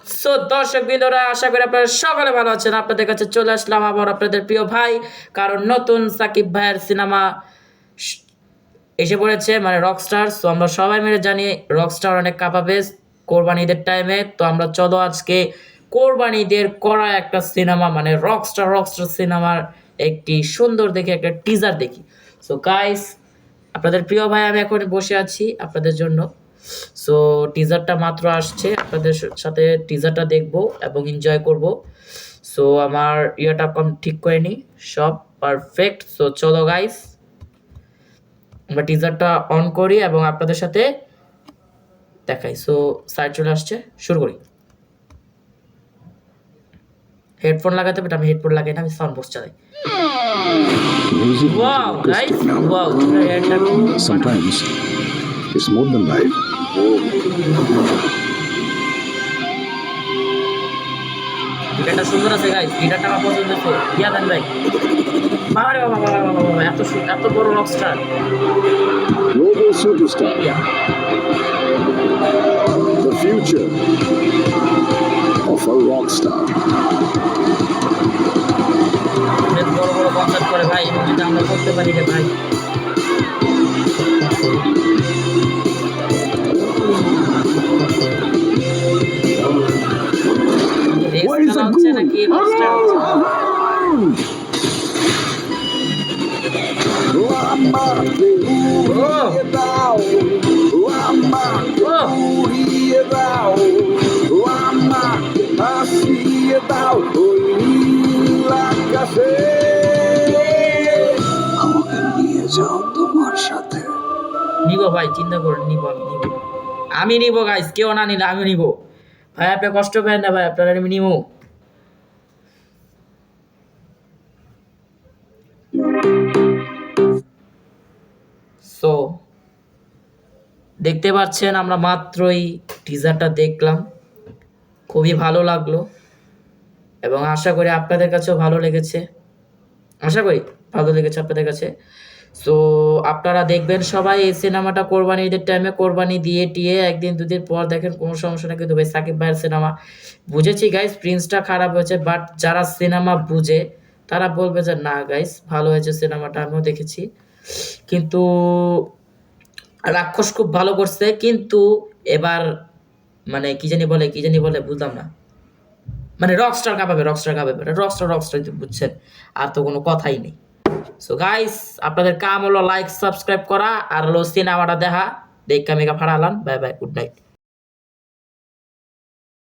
So দর্শক বিন্দুরা, আশা করি আপনারা সকলে ভালো আছেন। আপনাদের কাছে চলে আসলাম আবার আপনাদের প্রিয় ভাই, কারণ নতুন সাকিব ভাইয়ের সিনেমা এসে পড়েছে, মানে রকস্টার। সো আমরা সবাই মিলে জানি রকস্টার অনেক কাপাবেজ কোরবানি ঈদের টাইমে। তো আমরা চলো আজকে কোরবানি ঈদের করা একটা সিনেমা, মানে রকস্টার সিনেমার একটি সুন্দর দেখে একটা টিজার দেখি। সো গাইস, আপনাদের প্রিয় ভাই আমি এখন বসে আছি আপনাদের জন্য। সো টিজারটা মাত্র আসছে, আপনাদের সাথে টিজারটা দেখব এবং এনজয় করব। সো আমার ইয়েটা কম ঠিক করে নিই, সব পারফেক্ট। সো চলো গাইস, আমরা টিজারটা অন করি এবং আপনাদের সাথে দেখাই। সো সাইড চলে আসছে, শুরু করি। হেডফোন লাগাতে হবে, আমি হেডফোন লাগাই না, আমি সাউন্ড বক্স চালাই। Wow guys, wow, Sometimes it's more than life. গিটারটা সুন্দর আছে গাইস, গিটারটা আমার পছন্দ হয়েছে। ইয়া দেন ভাই, বাবা রে বাবা, এত বড় Rockstar. Global superstar. The future of a rock star. বড় বড় কনসার্ট করে ভাই, এবং এটা আমরা করতে পারি রে ভাই। What is a good? নাকি রকস্টার আমাকে নিয়ে যাও তোমার সাথে। নিবো ভাই, চিন্তা করুন, নিবো, আমি নিবো গাইস, কেউ না নিলে আমি নিবো ভাই। আপনি কষ্ট পেন না ভাই, আপনারা আমি নিবো। সো দেখতে পাচ্ছেন, আমরা মাত্রই টিজারটা দেখলাম, খুবই ভালো লাগলো এবং আশা করি আপনাদের কাছেও ভালো লেগেছে। আপনাদের কাছে। সো আপনারা দেখবেন সবাই এই সিনেমাটা কোরবানি ঈদের টাইমে, কোরবানি দিয়ে টিয়ে একদিন দুদিন পর দেখেন, কোনো সমস্যা নেই। কিন্তু ভাই সাকিব ভাইয়ের সিনেমা, বুঝেছি গাইস প্রিন্সটা খারাপ হয়েছে, বাট যারা সিনেমা বুঝে তারা বলবে যে না গাইস ভালো হয়েছে সিনেমাটা, আমিও দেখেছি। কিন্তু রাক্ষস খুব ভালো করছে, কিন্তু এবার মানে কি জানি বলে বুঝলাম না, মানে রকস্টার কাঁপাবে, রকস্টার বুঝছেন, আর তো কোনো কথাই নেই। সো গাইস, আপনাদের কাম হলো লাইক সাবস্ক্রাইব করা আর হলো সিনেমাটা দেখা, দেখে মেগা ফাড়ালাম। Bye bye, good night.